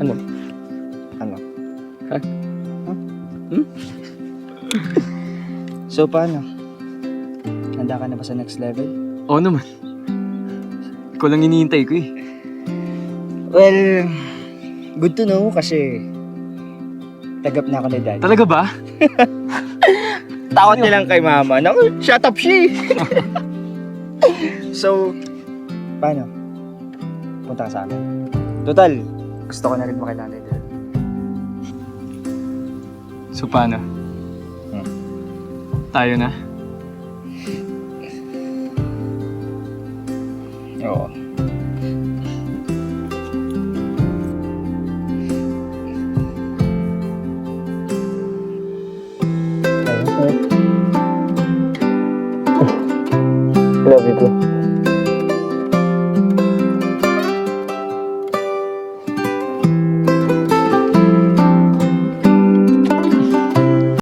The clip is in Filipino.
Ano? Ano? Ha? So, paano? Handa ka na ba sa next level? Oo naman. Ikaw lang hinihintay ko eh. Well, good to know kasi tagap na ako ni Daddy. Talaga ba? Takot niya lang kay Mama. Naku, shut up she! So, paano? Punta ka sa amin. Total, gusto ko na rin makilala ni Daddy. So paano? Tayo na? Oo. Love you too.